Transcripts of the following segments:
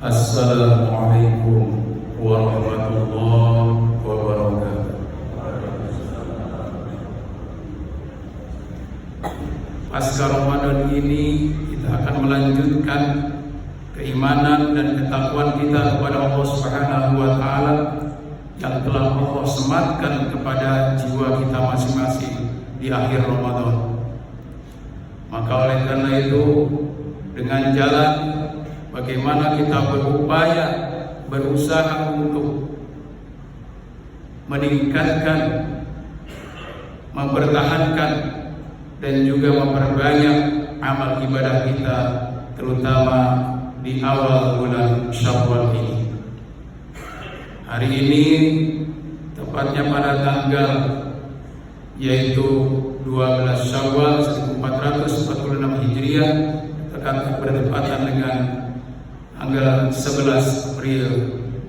Assalamualaikum warahmatullahi wabarakatuh. Pasca Ramadan ini kita akan melanjutkan keimanan dan ketakwaan kita kepada Allah Subhanahu wa taala yang telah Allah sematkan kepada jiwa kita masing-masing di akhir Ramadan. Maka oleh karena itu, dengan jalan bagaimana kita berupaya, berusaha untuk meningkatkan, mempertahankan, dan juga memperbanyak amal ibadah kita, terutama di awal bulan Syawal ini. Hari ini tepatnya pada tanggal yaitu 12 Syawal 1446 Hijriah, bertepatan dengan tanggal 11 April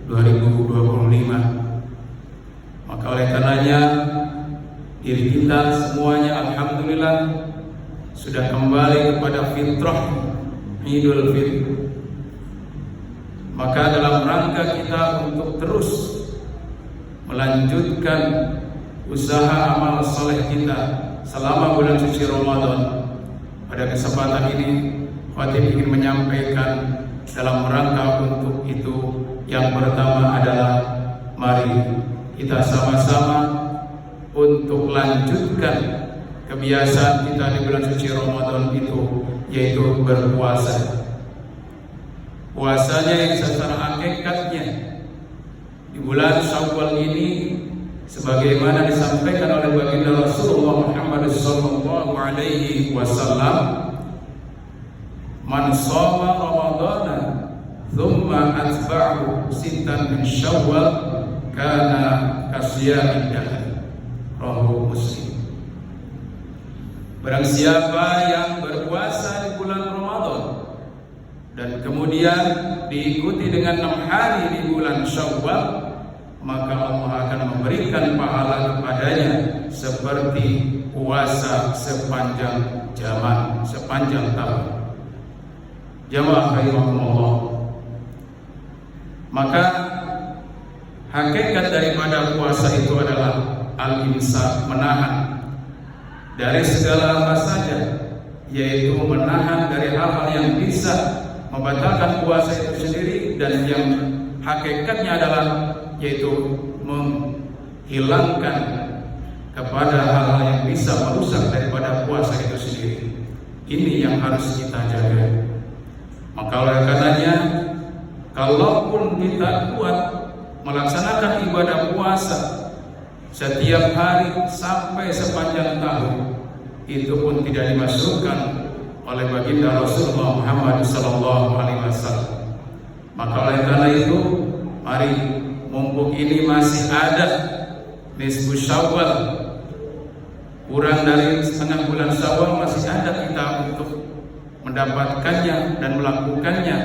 2025. Maka oleh karenanya diri kita semuanya alhamdulillah sudah kembali kepada fitrah Idul Fitri. Maka dalam rangka kita untuk terus melanjutkan usaha amal saleh kita selama bulan suci Ramadan, pada kesempatan ini Khatib ingin menyampaikan dalam rangka untuk itu, yang pertama adalah mari kita sama-sama untuk lanjutkan kebiasaan kita di bulan suci Ramadan itu, yaitu berpuasa. Puasanya yang secara hakikatnya di bulan Syawal ini, sebagaimana disampaikan oleh baginda Rasulullah Muhammad sallallahu alaihi wasallam, man shoma ramadhana thumma atba'ahu sittan min Syawal kana kasiyamid dahr. Rawahu Muslim. Barang siapa yang berpuasa di bulan Ramadan dan kemudian diikuti dengan 6 hari di bulan Syawal, maka Allah akan memberikan pahala kepadanya seperti puasa sepanjang zaman, sepanjang tahun. Jamaah rahimakumullah. Maka hakikat daripada puasa itu adalah al-imsak, menahan dari segala apa saja, yaitu menahan dari hal-hal yang bisa membatalkan puasa itu sendiri, dan yang hakikatnya adalah yaitu menghilangkan kepada hal-hal yang bisa merusak daripada puasa itu sendiri. Ini yang harus kita jaga. Maka oleh karenanya, kalaupun kita kuat melaksanakan ibadah puasa setiap hari sampai sepanjang tahun, itu pun tidak dimasukkan oleh baginda Rasulullah Muhammad SAW. Maka oleh karena itu, mari mumpung ini masih ada nisfu Syawal, kurang dari setengah bulan Syawal, masih ada kita untuk mendapatkannya dan melakukannya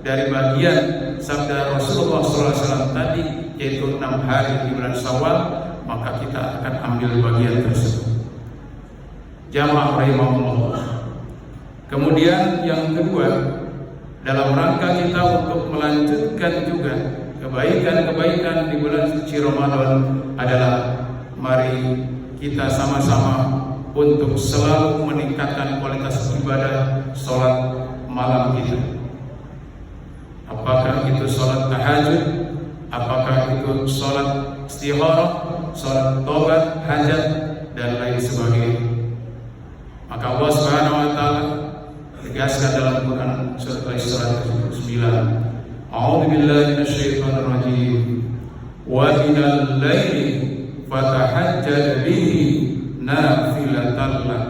dari bagian sabda Rasulullah SAW tadi, yaitu 6 hari di bulan Syawal, maka kita akan ambil bagian tersebut. Jamaah rahimahumullah. Kemudian yang kedua, dalam rangka kita untuk melanjutkan juga kebaikan-kebaikan di bulan suci Ramadan adalah mari kita sama-sama untuk selalu meningkatkan kualitas ibadah sholat malam kita. Apakah itu sholat tahajud, apakah itu sholat istikharah, sholat taubat, hajat, dan lain sebagainya. Maka Allah Subhanahu wa taala tegaskan dalam Quran surat Al-Isra 79, A'udzu billahi minasyaitonir rajim, wa minal laili fatahajjad bihi nafilatan lak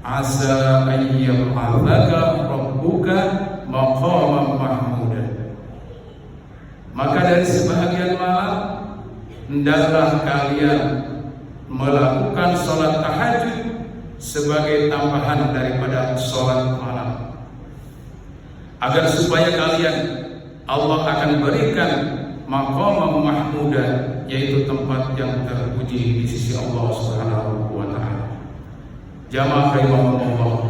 asa an yab'atsaka rabbuka maqaman mahmuda. Maka dari sebahagian malam hendaklah kalian melakukan sholat tahajud sebagai tambahan daripada sholat malam, agar supaya kalian Allah akan berikan maqaman mahmuda, yaitu tempat yang terpuji di sisi Allah Subhanahu wa taala. Jamaah rahimahumullah.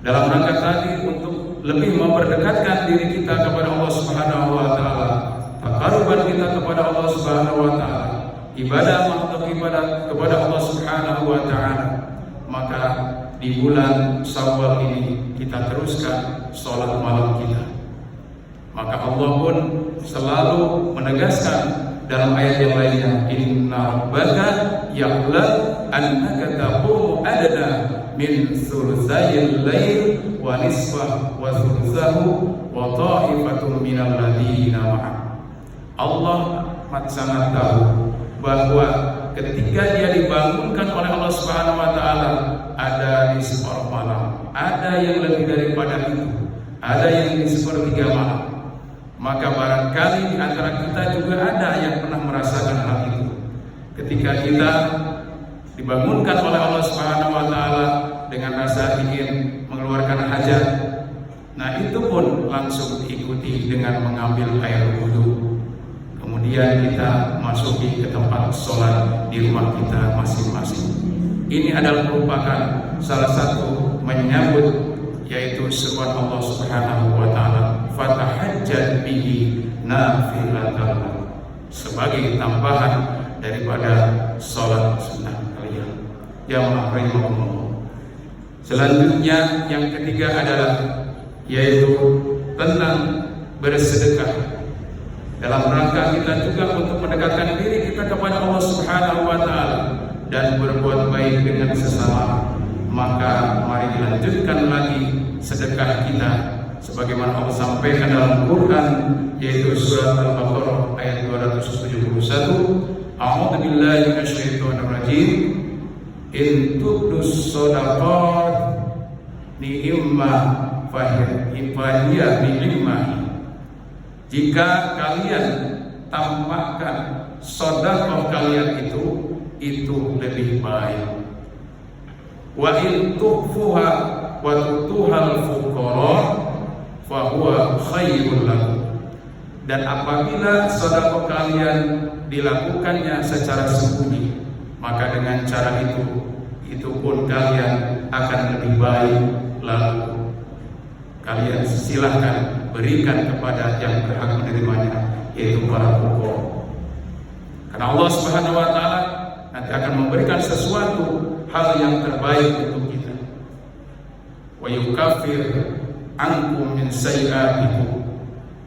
Dalam rangka tadi untuk lebih memperdekatkan diri kita kepada Allah Subhanahu Subhanahu wa taala, ibadah kepada Allah Subhanahu wa taala, maka di bulan Syawal ini kita teruskan sholat malam kita. Maka Allah pun selalu menegaskan dalam ayat yang lainnya, inna rabbaka ya'lam annaka taqumu adna min thulutsayil lail wa nisfahu wa thulutsahu wa ta'ifatun minal ladzina ma'ak. Allah sangat tahu bahwa ketika dia dibangunkan oleh Allah Subhanahu wa taala, ada di separuh malam, ada yang lebih daripada itu, ada yang di sepertiga malam. Maka barangkali di antara kita juga ada yang pernah merasakan hal itu. Ketika kita dibangunkan oleh Allah Subhanahu wa taala dengan rasa ingin mengeluarkan hajat, nah itu pun langsung diikuti dengan mengambil air wudu. Kemudian kita masuki ke tempat sholat di rumah kita masing-masing. Ini adalah merupakan salah satu menyambut, yaitu seruan Allah Subhanahu wa taala, fatahajjat bihi nafilatan, sebagai tambahan daripada sholat sunnah kalian. Jamaah rahimakumullah. Selanjutnya yang ketiga adalah yaitu tentang bersedekah. Dalam rangka kita juga untuk mendekatkan diri kita kepada Allah Subhanahu wa taala dan berbuat baik dengan sesama, maka mari dilanjutkan lagi sedekah kita sebagaimana Allah sampaikan dalam Quran, yaitu surat Al-Baqarah ayat 271. A'udzu billahi minasyaitonir rajim. In tubdus shadaqat ni'mah fahiyya ni'mah. Jika kalian tampakkan sedekah kalian itu lebih baik. Wa in tukhfuha wa tutuhal fuqara fa huwa khairul lakum. Dan apabila sedekah kalian dilakukannya secara sembunyi, maka dengan cara itu pun kalian akan lebih baik. Lalu kalian silahkan berikan kepada yang berhak menerimanya, yaitu para fuqara. Karena Allah Subhanahu wa taala nanti akan memberikan sesuatu hal yang terbaik untuk kita. Wa yukaffir ankum min sayyi'atikum,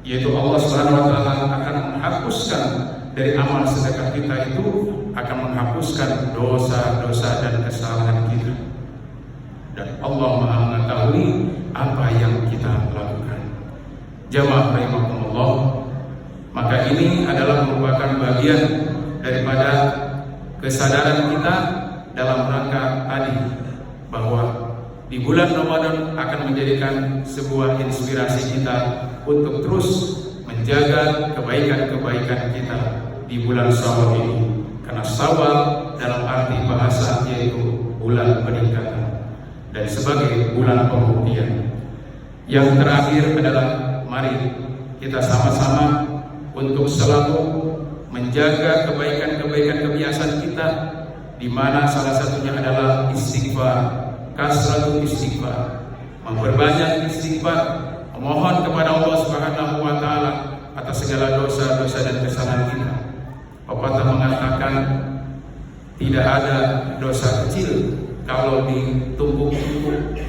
yaitu Allah Subhanahu wa taala akan menghapuskan dari amal sedekah kita itu, akan menghapuskan dosa-dosa dan kesalahan kita. Dan Allah Maha mengetahui apa yang kita lakukan. Jamaah rahimakumullah, maka ini adalah merupakan bagian daripada kesadaran kita dalam rangka tadi bahwa di bulan Ramadan akan menjadikan sebuah inspirasi kita untuk terus menjaga kebaikan-kebaikan kita di bulan Syawal ini. Karena Syawal dalam arti bahasa yaitu bulan peningkatan dan sebagai bulan pembuktian. Yang terakhir adalah mari kita sama-sama untuk selalu menjaga kebaikan-kebaikan kebiasaan kita, di mana salah satunya adalah istighfar, kasratul istighfar, memperbanyak istighfar, memohon kepada Allah Subhanahu wa taala atas segala dosa-dosa dan kesalahan kita. Pepatah mengatakan tidak ada dosa kecil kalau ditumpuk-tumpuk,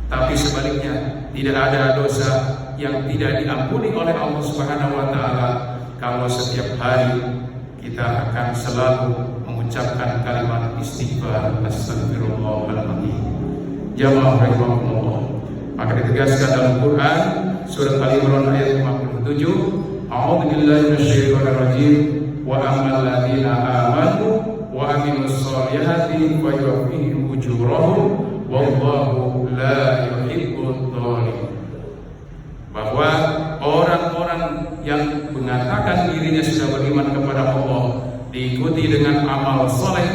tapi sebaliknya tidak ada dosa yang tidak diampuni oleh Allah Subhanahu wa taala kalau setiap hari kita akan selalu mengucapkan kalimat istighfar, astagfirullahaladzim. Jamaah rahimakumullah, maka ditegaskan dalam Quran surat Al-Imran ayat 57, a'udzu billahi minasyaitonir rajim, wa ammal ladzina amanu wa amilus sholihati fa yuwaffihim ujurahum wallahu la yuhibbud dhalimin. Bahwa orang-orang yang mengatakan dirinya sudah beriman kepada Allah diikuti dengan amal soleh,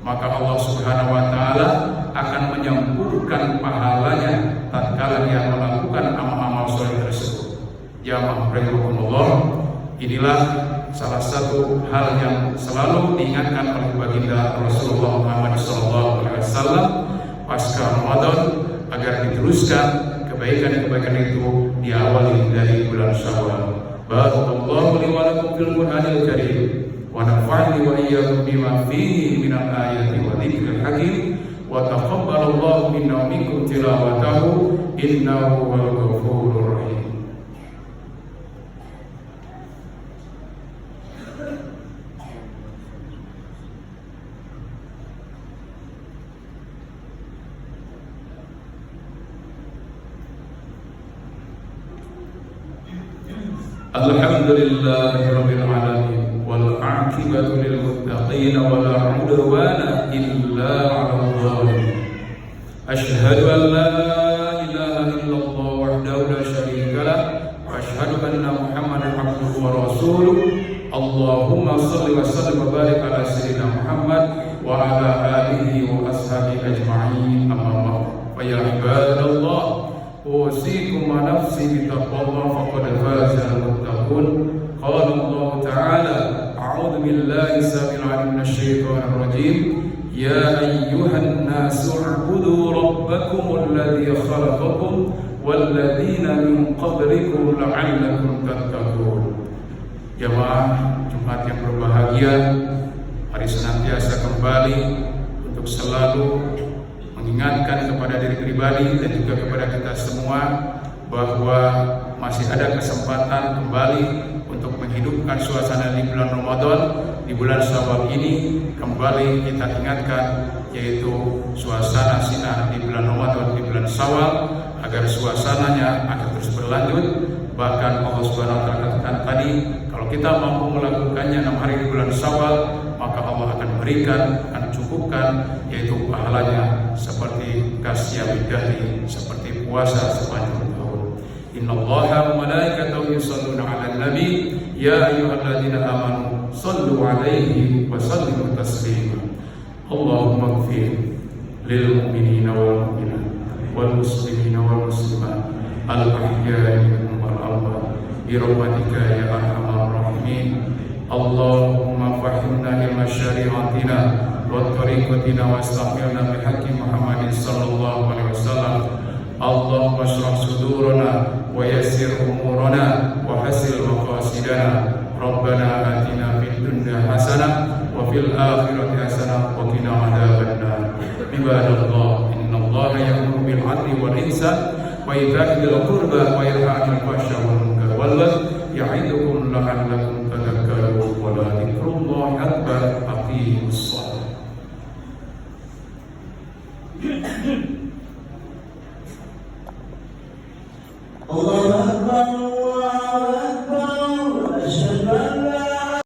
maka Allah Subhanahu wa taala akan menyempurnakan pahalanya tatkala dia melakukan amal-amal soleh tersebut. Jamaah rahimakumullah, inilah salah satu hal yang selalu diingatkan oleh baginda Rasulullah Muhammad SAW pasca Ramadan, agar diteruskan kebaikan-kebaikan itu diawali dari bulan Syawal. Barakallahu li wa lakum fil Qur'anil Karim wa nafa'ani wa iyyakum bima fihi minal ayati wa dzikril hakim wa taqabbalallahu minna wa minkum tilawatahu innahu huwal ghafurur rahim. Alhamdulillahi rabbil alamin wal 'aqibatu lil muttaqin wa la 'udwana illa 'alal zalimin. Asyhadu an la ilaha illallah wahdahu la syarika lah wa asyhadu anna Muhammadan 'abduhu wa rasuluh. Allahumma shalli wa sallim wa barik ala sayyidina Muhammad wa ala alihi wa ashabihi ajma'in. Amma ba'd. Fa ya ibadallah, أوصيكم ونفسي بتقوى الله فقد فاز المتقون. قال الله تعالى: أعوذ بالله السميع العليم من الشيطان الرجيم. يا أيها الناس اعبدوا ربكم الذي خلقكم والذين من قبلكم لعلكم تتقون. Jamaah Jumat yang berbahagia, mari senantiasa kembali untuk selalu mengingatkan kepada diri pribadi dan juga kepada kita semua bahwa masih ada kesempatan kembali untuk menghidupkan suasana di bulan Ramadan, di bulan Syawal ini. Kembali kita ingatkan, yaitu suasana sinar di bulan Ramadan, di bulan Syawal, agar suasananya akan terus berlanjut. Bahkan Allah Subhanahu wa Ta'ala katakan tadi, kalau kita mampu melakukannya 6 hari di bulan Syawal, maka Allah akan berikan, akan cukupkan, yaitu pahalanya seperti qasyamid dahri, seperti puasa sepanjang tahun. Innallaha wa malaikatahu yusholluna 'alan nabi ya ayyuhalladzina amanu shallu 'alaihi wa sallimu taslima. Allahumma ighfir lil mu'minina wal mu'minat wal muslimina wal muslimat al ahya'i minhum wal amwat bi rahmatika ya arhamar rahimin. Allahumma fahimna ilma syari'atina wa tariqatina wa astaqilna bihaqqi Muhammadin sallallahu alaihi wasallam. Allahumma shrah sudurana wa yassir umurana wa hasil maqasidana. Rabbana atina fid dunya hasanah wa fil akhirati hasanah wa qina adzabannar. Ibadallah, innallaha ya'muru bil 'adli wal ihsan wa ita'i dzil qurba wa yanha 'anil fahsya'i wal munkar wal baghi ya'idukum la'allakum